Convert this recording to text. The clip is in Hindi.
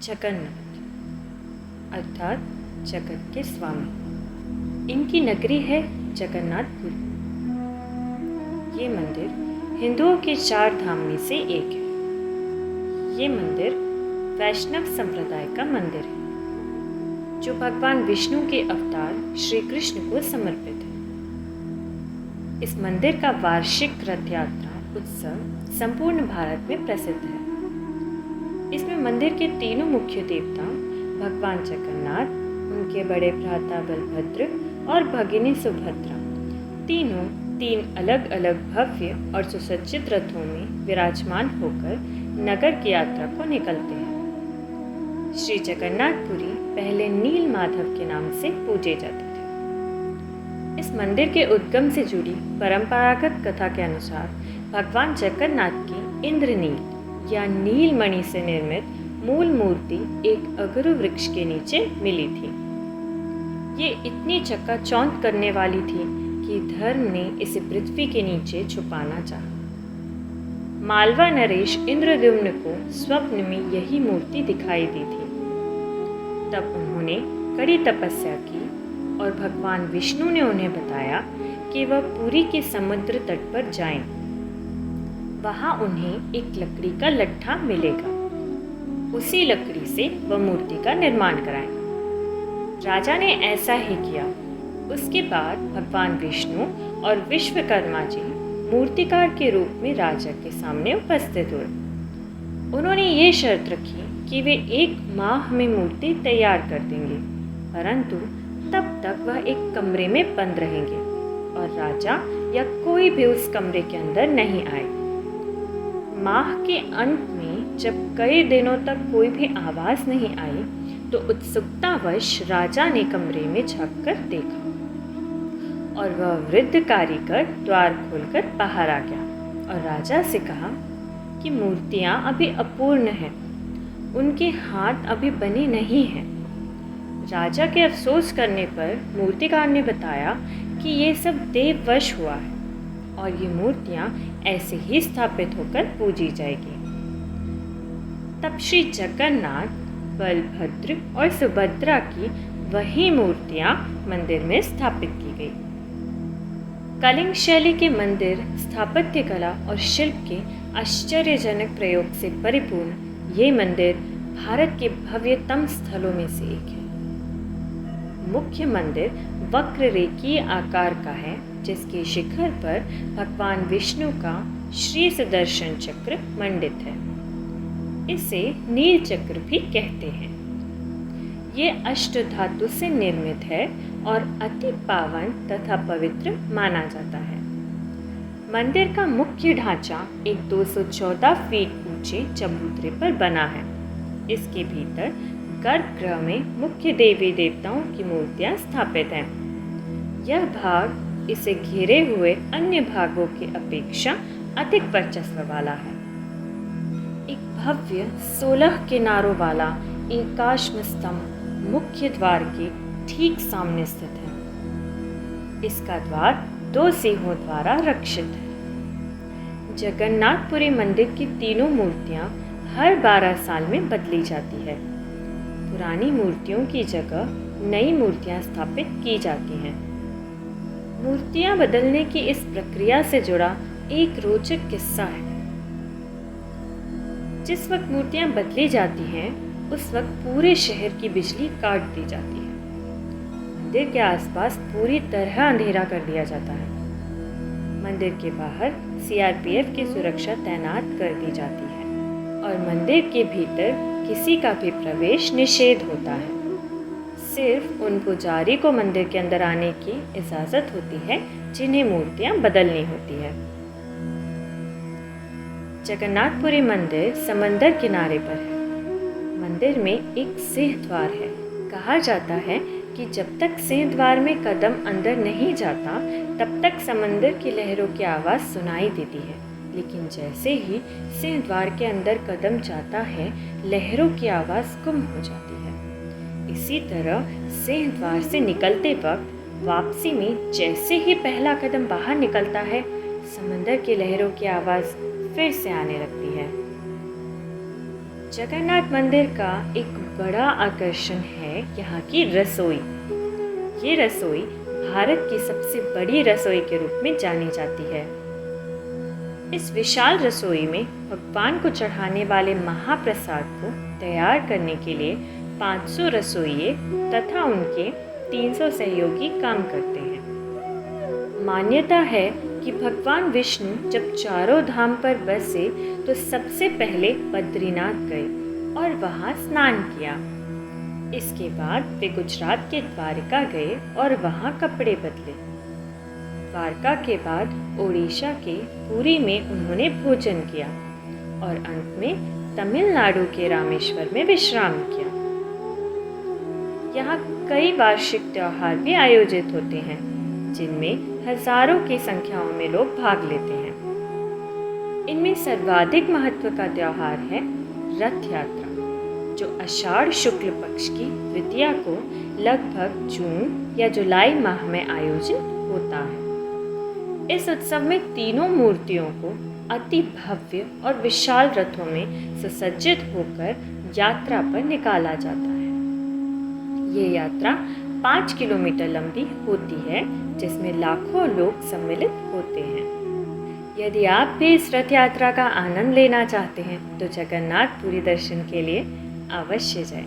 जगन्नाथ अर्थात जगत के स्वामी। इनकी नगरी है जगन्नाथपुरी। ये मंदिर हिंदुओं के 4 धाम में से एक है। ये मंदिर वैष्णव संप्रदाय का मंदिर है जो भगवान विष्णु के अवतार श्री कृष्ण को समर्पित है। इस मंदिर का वार्षिक रथ यात्रा उत्सव संपूर्ण भारत में प्रसिद्ध है। इसमें मंदिर के तीनों मुख्य देवता भगवान जगन्नाथ, उनके बड़े भ्राता बलभद्र और भगिनी सुभद्रा तीनों 3 अलग अलग भव्य और सुसज्जित रथों में विराजमान होकर नगर की यात्रा को निकलते हैं। श्री जगन्नाथपुरी पहले नील माधव के नाम से पूजे जाते थे। इस मंदिर के उद्गम से जुड़ी परंपरागत कथा के अनुसार भगवान जगन्नाथ की इंद्रनील या नीलमणि से निर्मित मूल मूर्ति एक अगरु वृक्ष के नीचे मिली थी। ये इतनी चकाचौंध करने वाली थी कि धर्म ने इसे पृथ्वी के नीचे छुपाना चाहा। मालवा नरेश इंद्रद्युम्न को स्वप्न में यही मूर्ति दिखाई दी थी। तब उन्होंने कड़ी तपस्या की और भगवान विष्णु ने उन्हें बताया कि वह पुरी के समुद्र तट पर जाएं। वहाँ उन्हें एक लकड़ी का लट्ठा मिलेगा। उसी लकड़ी से वह मूर्ति का निर्माण कराएं। राजा ने ऐसा ही किया। उसके बाद भगवान विष्णु और विश्वकर्मा जी मूर्तिकार के रूप में राजा के सामने उपस्थित हुए। उन्होंने ये शर्त रखी कि वे 1 माह में मूर्ति तैयार कर देंगे, परंतु तब तक वह एक कमरे में बंद रहेंगे और राजा या कोई भी उस कमरे के अंदर नहीं आए। माह के अंत में जब कई दिनों तक कोई भी आवाज़ नहीं आई तो उत्सुकतावश राजा ने कमरे में झांककर देखा और वह वृद्ध कारीगर द्वार खोलकर बाहर आ गया और राजा से कहा कि मूर्तियाँ अभी अपूर्ण हैं, उनके हाथ अभी बने नहीं हैं। राजा के अफसोस करने पर मूर्तिकार ने बताया कि ये सब देववश हुआ है और ये मूर्तियाँ ऐसे ही स्थापित होकर पूजी जाएगी। तब श्री जगन्नाथ, बलभद्र और सुभद्रा की वही मूर्तियाँ मंदिर में स्थापित की गई। कलिंग शैली के मंदिर स्थापत्य कला और शिल्प के आश्चर्यजनक प्रयोग से परिपूर्ण ये मंदिर भारत के भव्यतम स्थलों में से एक है। मुख्य मंदिर वक्ररेखीय आकार का है, जिसके शिखर पर भगवान विष्णु का श्री सुदर्शन चक्र मंडित है। इसे नील चक्र भी कहते हैं। ये अष्टधातु से निर्मित है और अति पावन तथा पवित्र माना जाता है। मंदिर का मुख्य ढांचा एक 214 फीट ऊंचे चबूतरे पर बना है। इसके भीतर गर्भगृह में मुख्य देवी देवताओं की मूर्तियां स्थापित हैं। यह भाग इसे घेरे हुए अन्य भागों की अपेक्षा अधिक वर्चस्व वाला है। एक भव्य 16 किनारों वाला एकाश्म स्तंभ मुख्य द्वार के ठीक सामने स्थित है। इसका द्वार 2 सिंहों द्वारा रक्षित है। जगन्नाथपुरी मंदिर की तीनों मूर्तियां हर 12 साल में बदली जाती है। पुरानी मूर्तियों की जगह नई मूर्तियां स्थापित की जाती हैं। मूर्तियां बदलने की इस प्रक्रिया से जुड़ा एक रोचक किस्सा है। जिस वक्त मूर्तियां बदली जाती हैं, उस वक्त पूरे शहर की बिजली काट दी जाती है। मंदिर के आसपास पूरी तरह अंधेरा कर दिया जाता है। मंदिर के बाहर CRPF की सुरक्षा तैनात कर दी जाती है और मंदिर के भीतर किसी का भी प्रवेश निषेध होता है। सिर्फ उन पुजारी को मंदिर के अंदर आने की इजाज़त होती है जिन्हें मूर्तियां बदलनी होती है। जगन्नाथपुरी मंदिर समंदर किनारे पर है। मंदिर में एक सिंह द्वार है। कहा जाता है कि जब तक सिंह द्वार में कदम अंदर नहीं जाता तब तक समंदर की लहरों की आवाज़ सुनाई देती है, लेकिन जैसे ही सिंह द्वार के अंदर कदम जाता है लहरों की आवाज़ गुम हो जाती है। इसी तरह सिंह द्वार से निकलते वक्त वापसी में जैसे ही पहला कदम बाहर निकलता है समंदर की लहरों की आवाज़ फिर से आने लगती है। जगन्नाथ मंदिर का एक बड़ा आकर्षण है यहाँ की रसोई। ये रसोई भारत की सबसे बड़ी रसोई के रूप में जानी जाती है। इस विशाल रसोई में भगवान को चढ़ाने वाले महाप्रसाद को तैयार करने के लिए 500 रसोइये तथा उनके 300 सहयोगी काम करते हैं। मान्यता है कि भगवान विष्णु जब चारों धाम पर बसे तो सबसे पहले बद्रीनाथ गए और वहाँ स्नान किया। इसके बाद वे गुजरात के द्वारका गए और वहाँ कपड़े बदले। द्वारका के बाद ओडिशा के पुरी में उन्होंने भोजन किया और अंत में तमिलनाडु के रामेश्वर में विश्राम किया। यहाँ कई वार्षिक त्योहार भी आयोजित होते हैं जिनमें हजारों की संख्याओं में लोग भाग लेते हैं। इनमें सर्वाधिक महत्व का त्योहार है रथ यात्रा, जो आषाढ़ शुक्ल पक्ष की द्वितीया को लगभग जून या जुलाई माह में आयोजित होता है। इस उत्सव में तीनों मूर्तियों को अति भव्य और विशाल रथों में सुसज्जित होकर यात्रा पर निकाला जाता है। ये यात्रा 5 किलोमीटर लंबी होती है जिसमें लाखों लोग सम्मिलित होते हैं। यदि आप भी इस रथ यात्रा का आनंद लेना चाहते हैं तो जगन्नाथ पुरी दर्शन के लिए अवश्य जाएं।